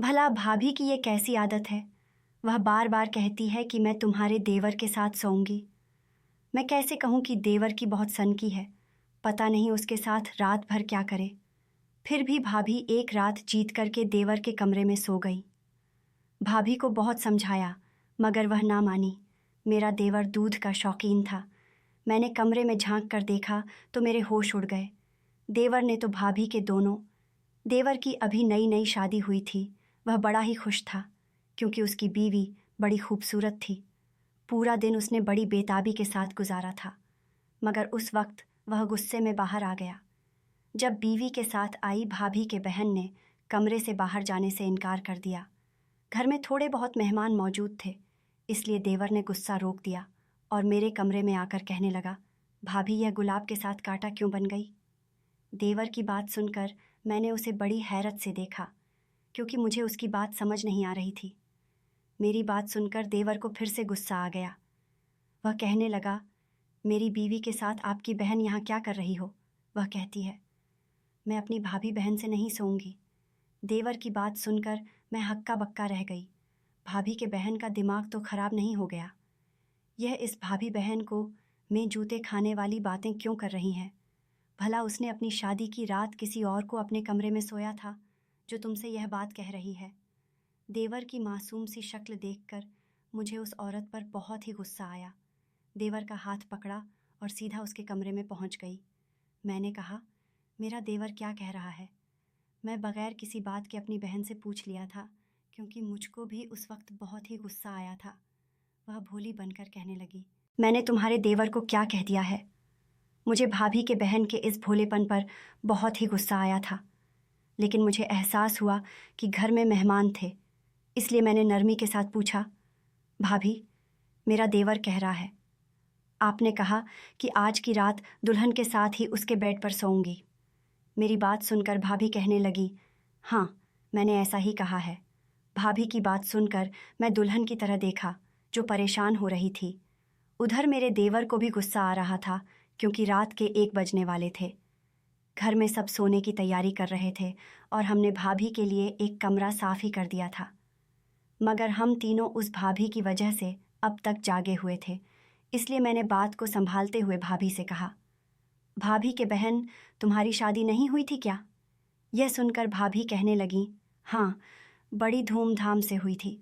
भला भाभी की ये कैसी आदत है? वह बार बार कहती है कि मैं तुम्हारे देवर के साथ सोऊंगी। मैं कैसे कहूँ कि देवर की बहुत सनकी है, पता नहीं उसके साथ रात भर क्या करे। फिर भी भाभी एक रात जीत करके देवर के कमरे में सो गई। भाभी को बहुत समझाया मगर वह ना मानी। मेरा देवर दूध का शौकीन था। मैंने कमरे में झांक कर देखा तो मेरे होश उड़ गए। देवर ने तो भाभी के दोनों। देवर की अभी नई नई शादी हुई थी। वह बड़ा ही खुश था क्योंकि उसकी बीवी बड़ी खूबसूरत थी। पूरा दिन उसने बड़ी बेताबी के साथ गुजारा था, मगर उस वक्त वह गुस्से में बाहर आ गया। जब बीवी के साथ आई भाभी के बहन ने कमरे से बाहर जाने से इनकार कर दिया। घर में थोड़े बहुत मेहमान मौजूद थे, इसलिए देवर ने गुस्सा रोक दिया और मेरे कमरे में आकर कहने लगा, भाभी यह गुलाब के साथ कांटा क्यों बन गई? देवर की बात सुनकर मैंने उसे बड़ी हैरत से देखा क्योंकि मुझे उसकी बात समझ नहीं आ रही थी। मेरी बात सुनकर देवर को फिर से गुस्सा आ गया। वह कहने लगा, मेरी बीवी के साथ आपकी बहन यहाँ क्या कर रही हो? वह कहती है, मैं अपनी भाभी बहन से नहीं सोऊंगी। देवर की बात सुनकर मैं हक्का बक्का रह गई। भाभी के बहन का दिमाग तो खराब नहीं हो गया? यह इस भाभी बहन को मैं जूते खाने वाली बातें क्यों कर रही हैं? भला उसने अपनी शादी की रात किसी और को अपने कमरे में सोया था जो तुमसे यह बात कह रही है? देवर की मासूम सी शक्ल देखकर मुझे उस औरत पर बहुत ही गुस्सा आया। देवर का हाथ पकड़ा और सीधा उसके कमरे में पहुंच गई। मैंने कहा, मेरा देवर क्या कह रहा है? मैं बगैर किसी बात के अपनी बहन से पूछ लिया था क्योंकि मुझको भी उस वक्त बहुत ही गुस्सा आया था। वह भोली बनकर कहने लगी, मैंने तुम्हारे देवर को क्या कह दिया है? मुझे भाभी के बहन के इस भोलेपन पर बहुत ही गुस्सा आया था, लेकिन मुझे एहसास हुआ कि घर में मेहमान थे, इसलिए मैंने नरमी के साथ पूछा, भाभी मेरा देवर कह रहा है, आपने कहा कि आज की रात दुल्हन के साथ ही उसके बेड पर सोऊंगी। मेरी बात सुनकर भाभी कहने लगी, हाँ मैंने ऐसा ही कहा है। भाभी की बात सुनकर मैं दुल्हन की तरह देखा जो परेशान हो रही थी। उधर मेरे देवर को भी गुस्सा आ रहा था क्योंकि रात के 1 बजने वाले थे। घर में सब सोने की तैयारी कर रहे थे और हमने भाभी के लिए एक कमरा साफ ही कर दिया था, मगर हम तीनों उस भाभी की वजह से अब तक जागे हुए थे। इसलिए मैंने बात को संभालते हुए भाभी से कहा, भाभी के बहन तुम्हारी शादी नहीं हुई थी क्या? यह सुनकर भाभी कहने लगी, हाँ बड़ी धूमधाम से हुई थी।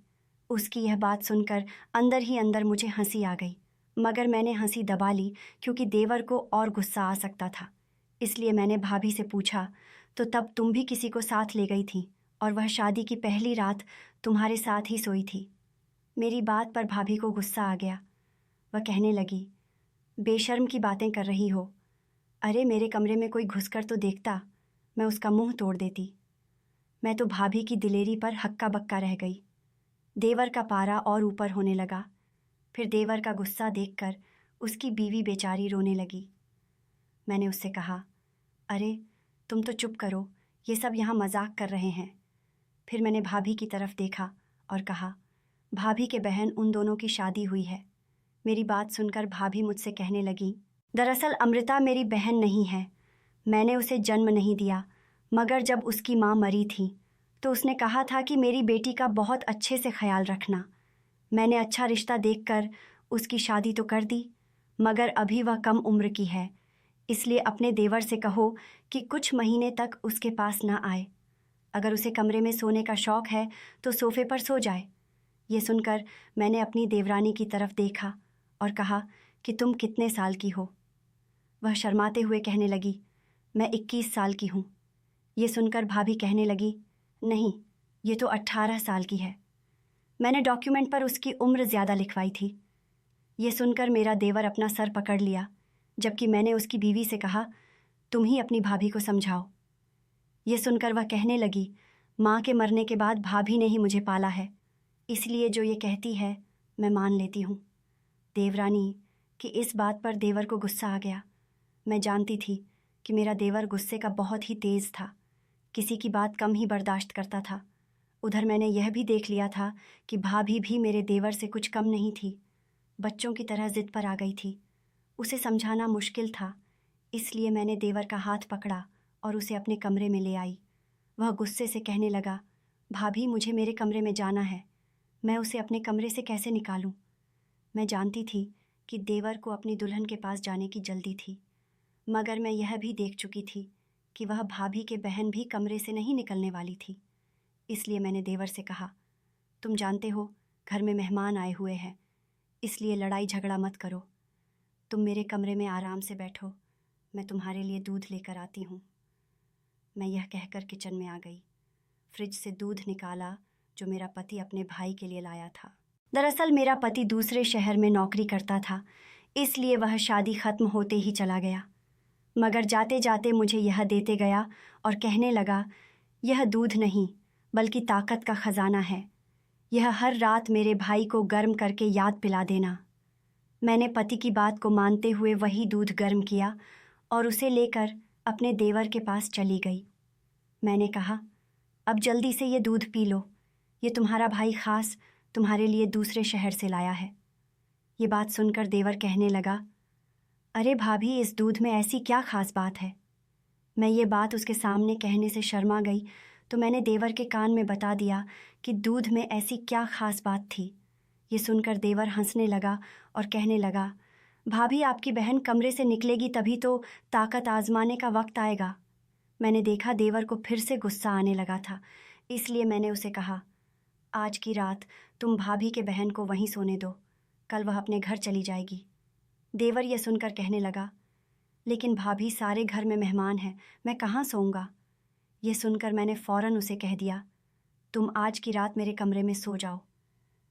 उसकी यह बात सुनकर अंदर ही अंदर मुझे हंसी आ गई, मगर मैंने हंसी दबा ली क्योंकि देवर को और गुस्सा आ सकता था। इसलिए मैंने भाभी से पूछा, तो तब तुम भी किसी को साथ ले गई थी और वह शादी की पहली रात तुम्हारे साथ ही सोई थी? मेरी बात पर भाभी को गुस्सा आ गया। वह कहने लगी, बेशर्म की बातें कर रही हो। अरे मेरे कमरे में कोई घुसकर तो देखता, मैं उसका मुंह तोड़ देती। मैं तो भाभी की दिलेरी पर हक्का बक्का रह गई। देवर का पारा और ऊपर होने लगा। फिर देवर का गुस्सा देखकर उसकी बीवी बेचारी रोने लगी। मैंने उससे कहा, अरे तुम तो चुप करो, ये सब यहाँ मजाक कर रहे हैं। फिर मैंने भाभी की तरफ देखा और कहा, भाभी के बहन उन दोनों की शादी हुई है। मेरी बात सुनकर भाभी मुझसे कहने लगी, दरअसल अमृता मेरी बहन नहीं है। मैंने उसे जन्म नहीं दिया, मगर जब उसकी माँ मरी थी तो उसने कहा था कि मेरी बेटी का बहुत अच्छे से ख्याल रखना। मैंने अच्छा रिश्ता देखकर उसकी शादी तो कर दी, मगर अभी वह कम उम्र की है, इसलिए अपने देवर से कहो कि कुछ महीने तक उसके पास ना आए। अगर उसे कमरे में सोने का शौक है तो सोफे पर सो जाए। ये सुनकर मैंने अपनी देवरानी की तरफ देखा और कहा कि तुम कितने साल की हो? वह शर्माते हुए कहने लगी, मैं 21 साल की हूँ। ये सुनकर भाभी कहने लगी, नहीं ये तो 18 साल की है। मैंने डॉक्यूमेंट पर उसकी उम्र ज़्यादा लिखवाई थी। ये सुनकर मेरा देवर अपना सर पकड़ लिया, जबकि मैंने उसकी बीवी से कहा, तुम ही अपनी भाभी को समझाओ। ये सुनकर वह कहने लगी, माँ के मरने के बाद भाभी ने ही मुझे पाला है, इसलिए जो ये कहती है मैं मान लेती हूँ। देवरानी कि इस बात पर देवर को गुस्सा आ गया। मैं जानती थी कि मेरा देवर गुस्से का बहुत ही तेज़ था, किसी की बात कम ही बर्दाश्त करता था। उधर मैंने यह भी देख लिया था कि भाभी भी मेरे देवर से कुछ कम नहीं थी, बच्चों की तरह जिद पर आ गई थी। उसे समझाना मुश्किल था, इसलिए मैंने देवर का हाथ पकड़ा और उसे अपने कमरे में ले आई। वह गुस्से से कहने लगा, भाभी, मुझे मेरे कमरे में जाना है। मैं उसे अपने कमरे से कैसे निकालूं? मैं जानती थी कि देवर को अपनी दुल्हन के पास जाने की जल्दी थी, मगर मैं यह भी देख चुकी थी कि वह भाभी के बहन भी कमरे से नहीं निकलने वाली थी। इसलिए मैंने देवर से कहा, तुम जानते हो घर में मेहमान आए हुए हैं, इसलिए लड़ाई झगड़ा मत करो। तुम मेरे कमरे में आराम से बैठो, मैं तुम्हारे लिए दूध लेकर आती हूँ। मैं यह कहकर किचन में आ गई। फ्रिज से दूध निकाला जो मेरा पति अपने भाई के लिए लाया था। दरअसल मेरा पति दूसरे शहर में नौकरी करता था, इसलिए वह शादी खत्म होते ही चला गया। मगर जाते जाते मुझे यह देते गया और कहने लगा, यह दूध नहीं बल्कि ताकत का खजाना है। यह हर रात मेरे भाई को गर्म करके याद पिला देना। मैंने पति की बात को मानते हुए वही दूध गर्म किया और उसे लेकर अपने देवर के पास चली गई। मैंने कहा, अब जल्दी से ये दूध पी लो, ये तुम्हारा भाई खास तुम्हारे लिए दूसरे शहर से लाया है। ये बात सुनकर देवर कहने लगा, अरे भाभी, इस दूध में ऐसी क्या खास बात है? मैं ये बात उसके सामने कहने से शर्मा गई, तो मैंने देवर के कान में बता दिया कि दूध में ऐसी क्या खास बात थी। ये सुनकर देवर हंसने लगा और कहने लगा, भाभी, आपकी बहन कमरे से निकलेगी तभी तो ताकत आजमाने का वक्त आएगा। मैंने देखा देवर को फिर से गुस्सा आने लगा था, इसलिए मैंने उसे कहा, आज की रात तुम भाभी के बहन को वहीं सोने दो, कल वह अपने घर चली जाएगी। देवर यह सुनकर कहने लगा, लेकिन भाभी, सारे घर में मेहमान हैं, मैं कहाँ सोऊंगा? यह सुनकर मैंने फ़ौरन उसे कह दिया, तुम आज की रात मेरे कमरे में सो जाओ।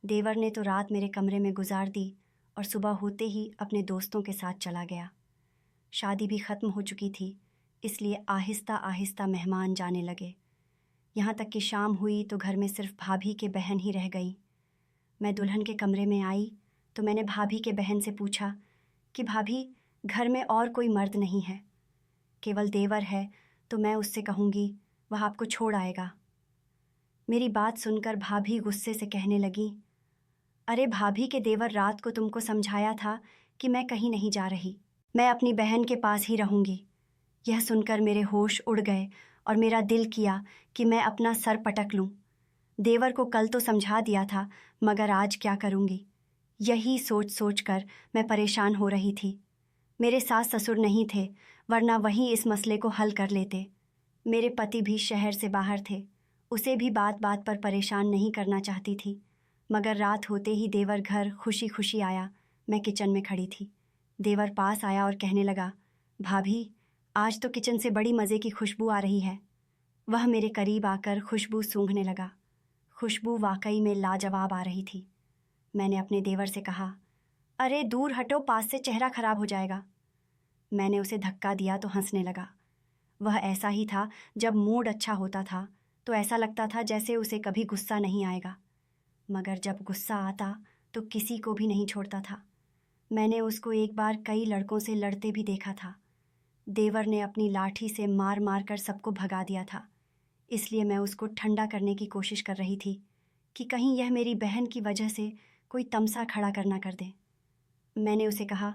देवर ने तो रात मेरे कमरे में गुजार दी और सुबह होते ही अपने दोस्तों के साथ चला गया। शादी भी ख़त्म हो चुकी थी, इसलिए आहिस्ता आहिस्ता मेहमान जाने लगे। यहाँ तक कि शाम हुई तो घर में सिर्फ भाभी के बहन ही रह गई। मैं दुल्हन के कमरे में आई तो मैंने भाभी के बहन से पूछा कि भाभी, घर में और कोई मर्द नहीं है, केवल देवर है, तो मैं उससे कहूँगी वह आपको छोड़ आएगा। मेरी बात सुनकर भाभी गुस्से से कहने लगी, अरे भाभी के देवर, रात को तुमको समझाया था कि मैं कहीं नहीं जा रही, मैं अपनी बहन के पास ही रहूँगी। यह सुनकर मेरे होश उड़ गए और मेरा दिल किया कि मैं अपना सर पटक लूं। देवर को कल तो समझा दिया था, मगर आज क्या करूंगी? यही सोच सोच कर मैं परेशान हो रही थी। मेरे सास ससुर नहीं थे, वरना वही इस मसले को हल कर लेते। मेरे पति भी शहर से बाहर थे, उसे भी बात बात पर परेशान नहीं करना चाहती थी। मगर रात होते ही देवर घर खुशी खुशी आया। मैं किचन में खड़ी थी। देवर पास आया और कहने लगा, भाभी, आज तो किचन से बड़ी मज़े की खुशबू आ रही है। वह मेरे करीब आकर खुशबू सूंघने लगा। खुशबू वाकई में लाजवाब आ रही थी। मैंने अपने देवर से कहा, अरे दूर हटो, पास से चेहरा खराब हो जाएगा। मैंने उसे धक्का दिया तो हंसने लगा। वह ऐसा ही था, जब मूड अच्छा होता था तो ऐसा लगता था जैसे उसे कभी गुस्सा नहीं आएगा, मगर जब गुस्सा आता तो किसी को भी नहीं छोड़ता था। मैंने उसको एक बार कई लड़कों से लड़ते भी देखा था। देवर ने अपनी लाठी से मार मार कर सबको भगा दिया था, इसलिए मैं उसको ठंडा करने की कोशिश कर रही थी कि कहीं यह मेरी बहन की वजह से कोई तमसा खड़ा करना कर दे। मैंने उसे कहा,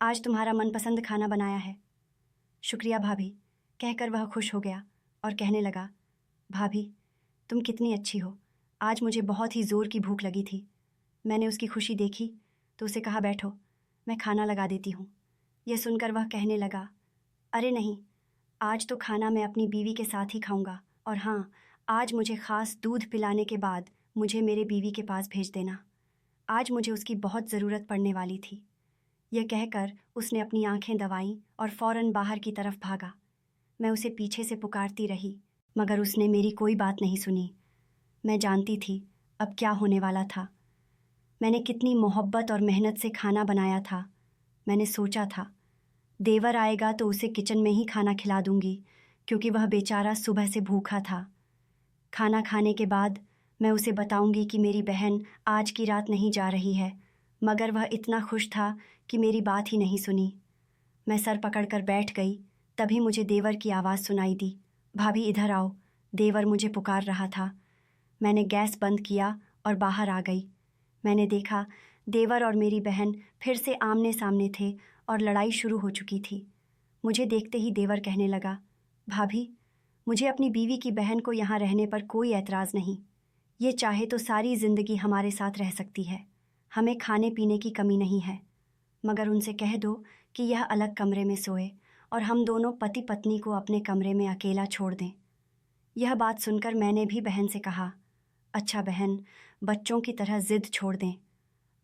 आज तुम्हारा मनपसंद खाना बनाया है। शुक्रिया भाभी, कहकर वह खुश हो गया और कहने लगा, भाभी, तुम कितनी अच्छी हो, आज मुझे बहुत ही ज़ोर की भूख लगी थी। मैंने उसकी खुशी देखी तो उसे कहा, बैठो, मैं खाना लगा देती हूँ। यह सुनकर वह कहने लगा, अरे नहीं, आज तो खाना मैं अपनी बीवी के साथ ही खाऊंगा, और हाँ, आज मुझे ख़ास दूध पिलाने के बाद मुझे मेरे बीवी के पास भेज देना। आज मुझे उसकी बहुत ज़रूरत पड़ने वाली थी। यह कहकर उसने अपनी आंखें दबाईं और फ़ौरन बाहर की तरफ भागा। मैं उसे पीछे से पुकारती रही, मगर उसने मेरी कोई बात नहीं सुनी। मैं जानती थी अब क्या होने वाला था। मैंने कितनी मोहब्बत और मेहनत से खाना बनाया था। मैंने सोचा था देवर आएगा तो उसे किचन में ही खाना खिला दूंगी, क्योंकि वह बेचारा सुबह से भूखा था। खाना खाने के बाद मैं उसे बताऊंगी कि मेरी बहन आज की रात नहीं जा रही है, मगर वह इतना खुश था कि मेरी बात ही नहीं सुनी। मैं सर पकड़कर बैठ गई। तभी मुझे देवर की आवाज़ सुनाई दी, भाभी इधर आओ। देवर मुझे पुकार रहा था। मैंने गैस बंद किया और बाहर आ गई। मैंने देखा देवर और मेरी बहन फिर से आमने सामने थे और लड़ाई शुरू हो चुकी थी। मुझे देखते ही देवर कहने लगा, भाभी, मुझे अपनी बीवी की बहन को यहाँ रहने पर कोई एतराज़ नहीं। ये चाहे तो सारी ज़िंदगी हमारे साथ रह सकती है। हमें खाने पीने की कमी नहीं है। मगर उनसे कह दो कि यह अलग कमरे में सोए और हम दोनों पति पत्नी को अपने कमरे में अकेला छोड़ दें। यह बात सुनकर मैंने भी बहन से कहा, अच्छा बहन, बच्चों की तरह ज़िद छोड़ दें।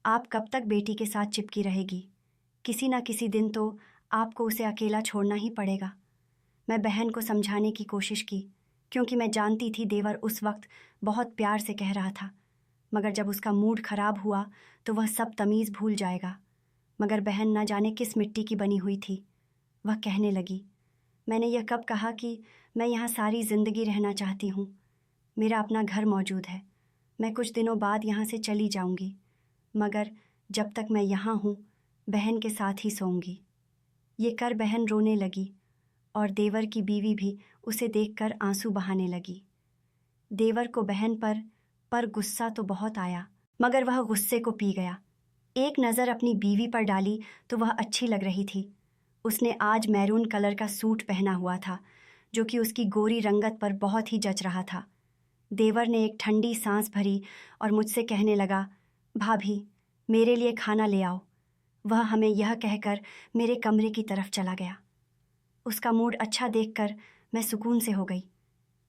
आप कब तक बेटी के साथ चिपकी रहेगी? किसी ना किसी दिन तो आपको उसे अकेला छोड़ना ही पड़ेगा। मैं बहन को समझाने की कोशिश की, क्योंकि मैं जानती थी देवर उस वक्त बहुत प्यार से कह रहा था, मगर जब उसका मूड खराब हुआ तो वह सब तमीज़ भूल जाएगा। मगर बहन ना जाने किस मिट्टी की बनी हुई थी। वह कहने लगी, मैंने यह कब कहा कि मैं यहाँ सारी ज़िंदगी रहना चाहती हूँ? मेरा अपना घर मौजूद है। मैं कुछ दिनों बाद यहाँ से चली जाऊँगी, मगर जब तक मैं यहाँ हूँ बहन के साथ ही सोऊंगी। ये कर बहन रोने लगी और देवर की बीवी भी उसे देखकर आंसू बहाने लगी। देवर को बहन पर गुस्सा तो बहुत आया, मगर वह गुस्से को पी गया। एक नज़र अपनी बीवी पर डाली तो वह अच्छी लग रही थी। उसने आज मैरून कलर का सूट पहना हुआ था, जो कि उसकी गोरी रंगत पर बहुत ही जच रहा था। देवर ने एक ठंडी सांस भरी और मुझसे कहने लगा, भाभी, मेरे लिए खाना ले आओ। वह हमें यह कहकर मेरे कमरे की तरफ चला गया। उसका मूड अच्छा देखकर मैं सुकून से हो गई।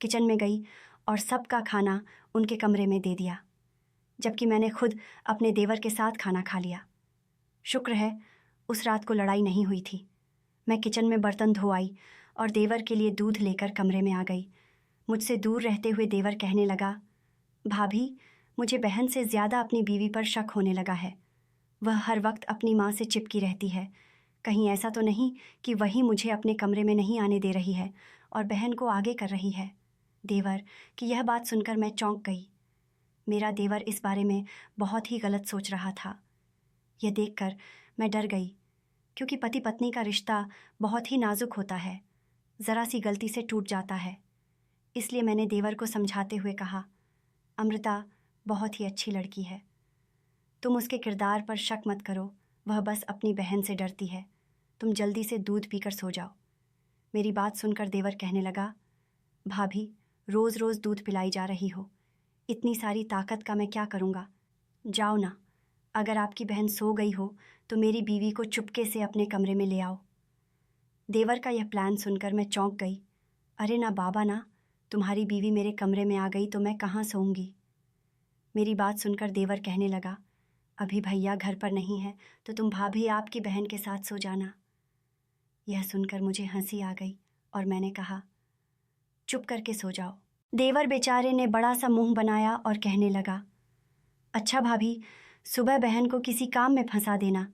किचन में गई और सबका खाना उनके कमरे में दे दिया, जबकि मैंने खुद अपने देवर के साथ खाना खा लिया। शुक्र है उस रात को लड़ाई नहीं हुई थी। मैं किचन में बर्तन धो आई और देवर के लिए दूध लेकर कमरे में आ गई। मुझसे दूर रहते हुए देवर कहने लगा, भाभी, मुझे बहन से ज़्यादा अपनी बीवी पर शक होने लगा है। वह हर वक्त अपनी माँ से चिपकी रहती है। कहीं ऐसा तो नहीं कि वही मुझे अपने कमरे में नहीं आने दे रही है और बहन को आगे कर रही है। देवर की यह बात सुनकर मैं चौंक गई। मेरा देवर इस बारे में बहुत ही गलत सोच रहा था। यह देखकर मैं डर गई, क्योंकि पति पत्नी का रिश्ता बहुत ही नाजुक होता है, ज़रा सी गलती से टूट जाता है। इसलिए मैंने देवर को समझाते हुए कहा, अमृता बहुत ही अच्छी लड़की है, तुम उसके किरदार पर शक मत करो। वह बस अपनी बहन से डरती है। तुम जल्दी से दूध पीकर सो जाओ। मेरी बात सुनकर देवर कहने लगा, भाभी, रोज़ रोज़ दूध पिलाई जा रही हो, इतनी सारी ताकत का मैं क्या करूँगा? जाओ ना, अगर आपकी बहन सो गई हो तो मेरी बीवी को चुपके से अपने कमरे में ले आओ। देवर का यह प्लान सुनकर मैं चौंक गई। अरे ना बाबा ना, तुम्हारी बीवी मेरे कमरे में आ गई तो मैं कहाँ सोऊंगी? मेरी बात सुनकर देवर कहने लगा, अभी भैया घर पर नहीं है तो तुम भाभी आपकी बहन के साथ सो जाना। यह सुनकर मुझे हंसी आ गई और मैंने कहा, चुप करके सो जाओ। देवर बेचारे ने बड़ा सा मुंह बनाया और कहने लगा, अच्छा भाभी, सुबह बहन को किसी काम में फंसा देना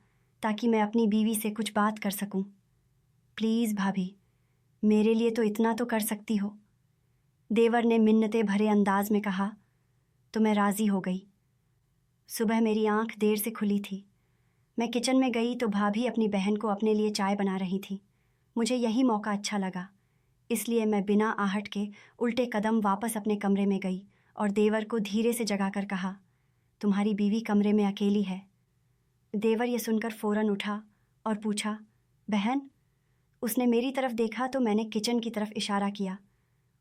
ताकि मैं अपनी बीवी से कुछ बात कर सकूं। प्लीज़ भाभी, मेरे लिए तो इतना तो कर सकती हो। देवर ने मिन्नते भरे अंदाज में कहा तो मैं राज़ी हो गई। सुबह मेरी आंख देर से खुली थी। मैं किचन में गई तो भाभी अपनी बहन को अपने लिए चाय बना रही थी। मुझे यही मौका अच्छा लगा, इसलिए मैं बिना आहट के उल्टे कदम वापस अपने कमरे में गई और देवर को धीरे से जगाकर कहा, तुम्हारी बीवी कमरे में अकेली है। देवर ये सुनकर फ़ौरन उठा और पूछा, बहन? उसने मेरी तरफ देखा तो मैंने किचन की तरफ इशारा किया।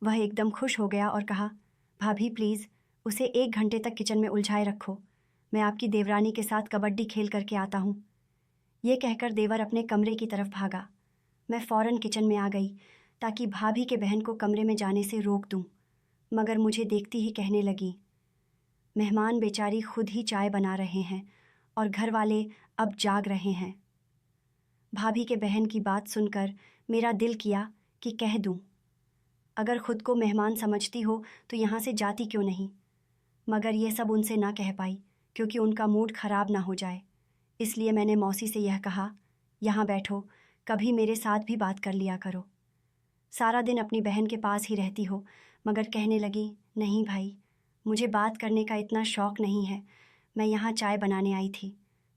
वह एकदम खुश हो गया और कहा, भाभी प्लीज़, उसे 1 घंटे तक किचन में उलझाए रखो। मैं आपकी देवरानी के साथ कबड्डी खेल करके आता हूँ। ये कहकर देवर अपने कमरे की तरफ भागा। मैं फ़ौरन किचन में आ गई ताकि भाभी के बहन को कमरे में जाने से रोक दूँ, मगर मुझे देखती ही कहने लगी, मेहमान बेचारी खुद ही चाय बना रहे हैं और घर वाले अब जाग रहे हैं। भाभी के बहन की बात सुनकर मेरा दिल किया कि कह दूँ, अगर खुद को मेहमान समझती हो तो यहाँ से जाती क्यों नहीं? मगर यह सब उनसे ना कह पाई, क्योंकि उनका मूड ख़राब ना हो जाए। इसलिए मैंने मौसी से यह कहा, यहाँ बैठो, कभी मेरे साथ भी बात कर लिया करो। सारा दिन अपनी बहन के पास ही रहती हो। मगर कहने लगी, नहीं भाई, मुझे बात करने का इतना शौक़ नहीं है। मैं यहाँ चाय बनाने आई थी,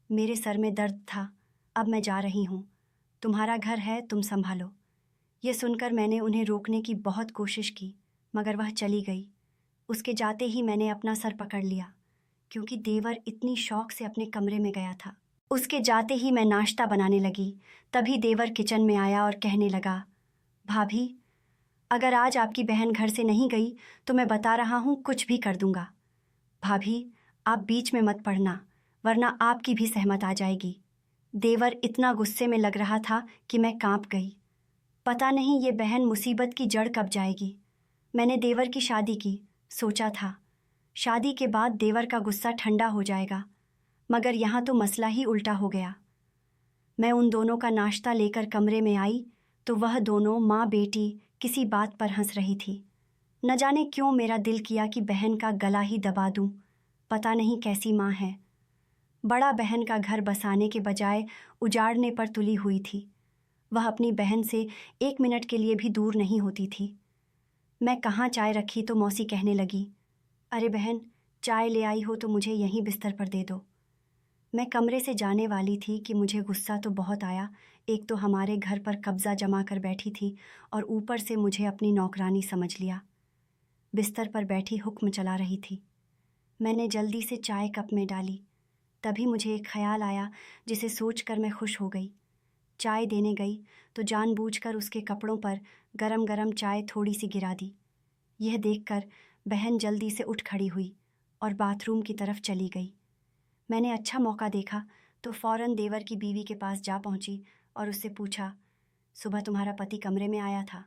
मेरे सर में दर्द था, अब मैं जा रही हूँ। तुम्हारा घर है, तुम संभालो। ये सुनकर मैंने उन्हें रोकने की बहुत कोशिश की, मगर वह चली गई। उसके जाते ही मैंने अपना सर पकड़ लिया, क्योंकि देवर इतनी शौक से अपने कमरे में गया था। उसके जाते ही मैं नाश्ता बनाने लगी। तभी देवर किचन में आया और कहने लगा, भाभी, अगर आज आपकी बहन घर से नहीं गई तो मैं बता रहा हूँ कुछ भी कर दूंगा। भाभी, आप बीच में मत पड़ना, वरना आपकी भी सहमत आ जाएगी। देवर इतना गुस्से में लग रहा था कि मैं कांप गई। पता नहीं ये बहन मुसीबत की जड़ कब जाएगी। मैंने देवर की शादी की, सोचा था शादी के बाद देवर का गुस्सा ठंडा हो जाएगा, मगर यहाँ तो मसला ही उल्टा हो गया। मैं उन दोनों का नाश्ता लेकर कमरे में आई तो वह दोनों माँ बेटी किसी बात पर हंस रही थी। न जाने क्यों मेरा दिल किया कि बहन का गला ही दबा दूं। पता नहीं कैसी माँ है। बड़ा बहन का घर बसाने के बजाय उजाड़ने पर तुली हुई थी। वह अपनी बहन से 1 मिनट के लिए भी दूर नहीं होती थी। मैं कहाँ चाय रखी तो मौसी कहने लगी, अरे बहन, चाय ले आई हो तो मुझे यहीं बिस्तर पर दे दो। मैं कमरे से जाने वाली थी कि मुझे गुस्सा तो बहुत आया। एक तो हमारे घर पर कब्जा जमा कर बैठी थी और ऊपर से मुझे अपनी नौकरानी समझ लिया। बिस्तर पर बैठी हुक्म चला रही थी। मैंने जल्दी से चाय कप में डाली। तभी मुझे एक ख्याल आया जिसे सोचकर मैं खुश हो गई। चाय देने गई तो जानबूझकर उसके कपड़ों पर गरम गरम चाय थोड़ी सी गिरा दी। यह देखकर बहन जल्दी से उठ खड़ी हुई और बाथरूम की तरफ चली गई। मैंने अच्छा मौका देखा तो फौरन देवर की बीवी के पास जा पहुंची और उससे पूछा, सुबह तुम्हारा पति कमरे में आया था,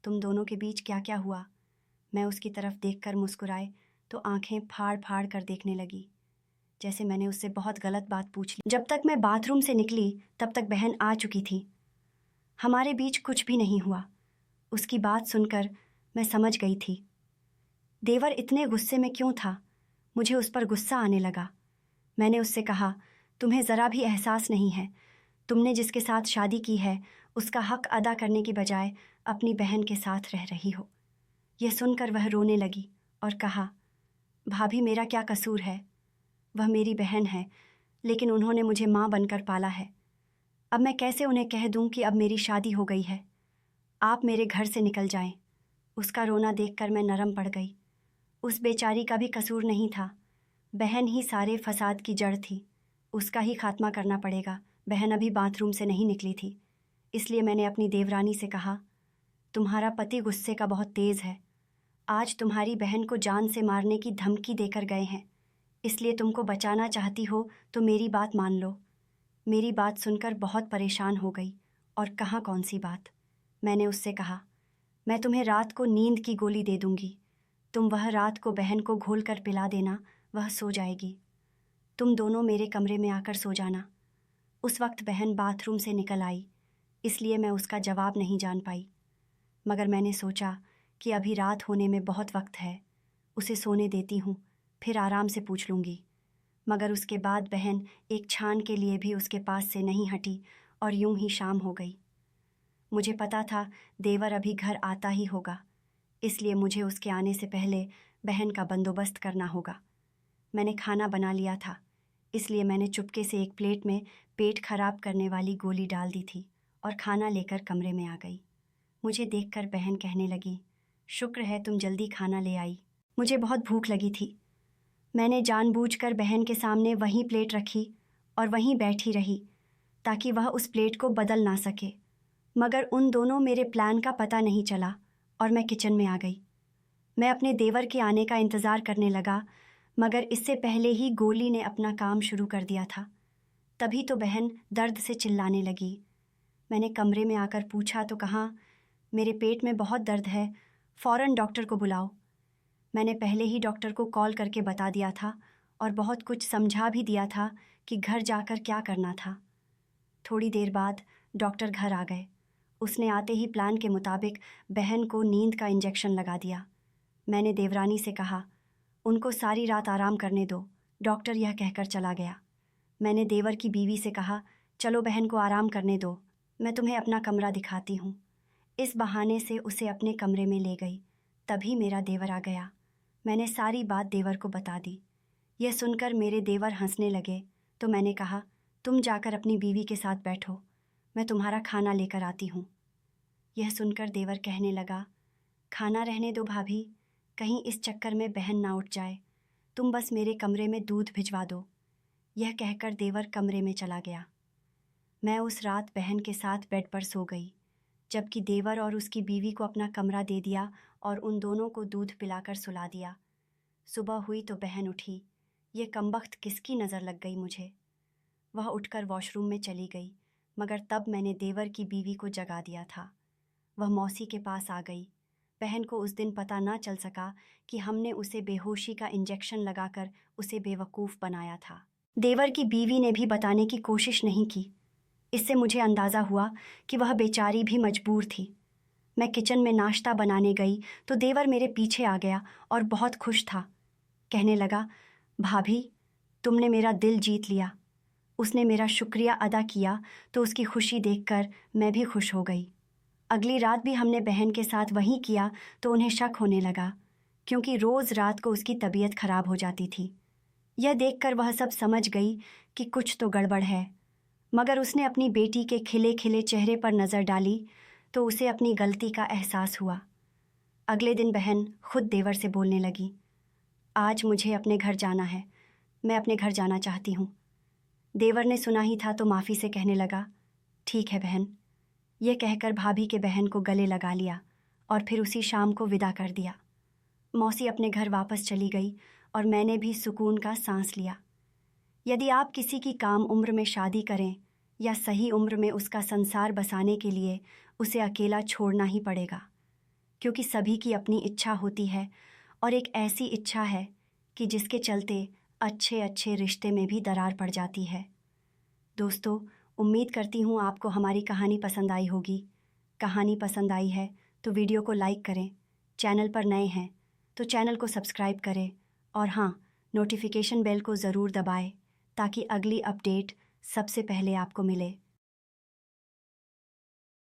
तुम दोनों के बीच क्या क्या हुआ? मैं उसकी तरफ देखकर मुस्कुराए तो आंखें फाड़ फाड़ कर देखने लगी, जैसे मैंने उससे बहुत गलत बात पूछ ली। जब तक मैं बाथरूम से निकली तब तक बहन आ चुकी थी। हमारे बीच कुछ भी नहीं हुआ। उसकी बात सुनकर मैं समझ गई थी देवर इतने गुस्से में क्यों था। मुझे उस पर गुस्सा आने लगा। मैंने उससे कहा, तुम्हें ज़रा भी एहसास नहीं है, तुमने जिसके साथ शादी की है उसका हक अदा करने की बजाय अपनी बहन के साथ रह रही हो। यह सुनकर वह रोने लगी और कहा, भाभी मेरा क्या कसूर है? वह मेरी बहन है, लेकिन उन्होंने मुझे माँ बनकर पाला है। अब मैं कैसे उन्हें कह दूँ कि अब मेरी शादी हो गई है? आप मेरे घर से निकल जाएं। उसका रोना देखकर मैं नरम पड़ गई। उस बेचारी का भी कसूर नहीं था। बहन ही सारे फसाद की जड़ थी। उसका ही खात्मा करना पड़ेगा। बहन अभी बाथरूम से नहीं निकली थी, इसलिए मैंने अपनी देवरानी से कहा, तुम्हारा पति गुस्से का बहुत तेज़ है। आज तुम्हारी बहन को जान से मारने की धमकी देकर गए हैं, इसलिए तुमको बचाना चाहती हो तो मेरी बात मान लो। मेरी बात सुनकर बहुत परेशान हो गई और कहाँ कौन सी बात। मैंने उससे कहा, मैं तुम्हें रात को नींद की गोली दे दूंगी, तुम वह रात को बहन को घोल कर पिला देना, वह सो जाएगी। तुम दोनों मेरे कमरे में आकर सो जाना। उस वक्त बहन बाथरूम से निकल आई, इसलिए मैं उसका जवाब नहीं जान पाई, मगर मैंने सोचा कि अभी रात होने में बहुत वक्त है, उसे सोने देती हूँ, फिर आराम से पूछ लूँगी। मगर उसके बाद बहन एक क्षण के लिए भी उसके पास से नहीं हटी और यूं ही शाम हो गई। मुझे पता था देवर अभी घर आता ही होगा, इसलिए मुझे उसके आने से पहले बहन का बंदोबस्त करना होगा। मैंने खाना बना लिया था, इसलिए मैंने चुपके से एक प्लेट में पेट खराब करने वाली गोली डाल दी थी और खाना लेकर कमरे में आ गई। मुझे देखकर बहन कहने लगी, शुक्र है तुम जल्दी खाना ले आई, मुझे बहुत भूख लगी थी। मैंने जानबूझकर बहन के सामने वहीं प्लेट रखी और वहीं बैठी रही ताकि वह उस प्लेट को बदल ना सके, मगर उन दोनों मेरे प्लान का पता नहीं चला और मैं किचन में आ गई। मैं अपने देवर के आने का इंतज़ार करने लगा, मगर इससे पहले ही गोली ने अपना काम शुरू कर दिया था। तभी तो बहन दर्द से चिल्लाने लगी। मैंने कमरे में आकर पूछा तो कहा, मेरे पेट में बहुत दर्द है, फ़ौरन डॉक्टर को बुलाओ। मैंने पहले ही डॉक्टर को कॉल करके बता दिया था और बहुत कुछ समझा भी दिया था कि घर जाकर क्या करना था। थोड़ी देर बाद डॉक्टर घर आ गए। उसने आते ही प्लान के मुताबिक बहन को नींद का इंजेक्शन लगा दिया। मैंने देवरानी से कहा, उनको सारी रात आराम करने दो। डॉक्टर यह कहकर चला गया। मैंने देवर की बीवी से कहा, चलो बहन को आराम करने दो, मैं तुम्हें अपना कमरा दिखाती हूँ। इस बहाने से उसे अपने कमरे में ले गई। तभी मेरा देवर आ गया। मैंने सारी बात देवर को बता दी। यह सुनकर मेरे देवर हंसने लगे तो मैंने कहा, तुम जाकर अपनी बीवी के साथ बैठो, मैं तुम्हारा खाना लेकर आती हूँ। यह सुनकर देवर कहने लगा, खाना रहने दो भाभी, कहीं इस चक्कर में बहन ना उठ जाए, तुम बस मेरे कमरे में दूध भिजवा दो। यह कहकर देवर कमरे में चला गया। मैं उस रात बहन के साथ बेड पर सो गई। जबकि देवर और उसकी बीवी को अपना कमरा दे दिया और उन दोनों को दूध पिलाकर सुला दिया। सुबह हुई तो बहन उठी। ये कमबख्त किसकी नज़र लग गई मुझे। वह उठकर वॉशरूम में चली गई, मगर तब मैंने देवर की बीवी को जगा दिया था। वह मौसी के पास आ गई। बहन को उस दिन पता ना चल सका कि हमने उसे बेहोशी का इंजेक्शन लगाकर उसे बेवकूफ़ बनाया था। देवर की बीवी ने भी बताने की कोशिश नहीं की। इससे मुझे अंदाज़ा हुआ कि वह बेचारी भी मजबूर थी। मैं किचन में नाश्ता बनाने गई तो देवर मेरे पीछे आ गया और बहुत खुश था। कहने लगा, भाभी, तुमने मेरा दिल जीत लिया। उसने मेरा शुक्रिया अदा किया तो उसकी खुशी देखकर मैं भी खुश हो गई। अगली रात भी हमने बहन के साथ वही किया तो उन्हें शक होने लगा, क्योंकि रोज़ रात को उसकी तबीयत खराब हो जाती थी। यह देखकर वह सब समझ गई कि कुछ तो गड़बड़ है, मगर उसने अपनी बेटी के खिले खिले चेहरे पर नज़र डाली तो उसे अपनी गलती का एहसास हुआ। अगले दिन बहन खुद देवर से बोलने लगी, आज मुझे अपने घर जाना है, मैं अपने घर जाना चाहती हूँ। देवर ने सुना ही था तो माफ़ी से कहने लगा, ठीक है बहन। यह कहकर भाभी के बहन को गले लगा लिया और फिर उसी शाम को विदा कर दिया। मौसी अपने घर वापस चली गई और मैंने भी सुकून का सांस लिया। यदि आप किसी की काम उम्र में शादी करें या सही उम्र में उसका संसार बसाने के लिए उसे अकेला छोड़ना ही पड़ेगा, क्योंकि सभी की अपनी इच्छा होती है और एक ऐसी इच्छा है कि जिसके चलते अच्छे अच्छे रिश्ते में भी दरार पड़ जाती है। दोस्तों, उम्मीद करती हूँ आपको हमारी कहानी पसंद आई होगी। कहानी पसंद आई है तो वीडियो को लाइक करें, चैनल पर नए हैं तो चैनल को सब्सक्राइब करें और हाँ, नोटिफिकेशन बेल को ज़रूर दबाएं ताकि अगली अपडेट सबसे पहले आपको मिले।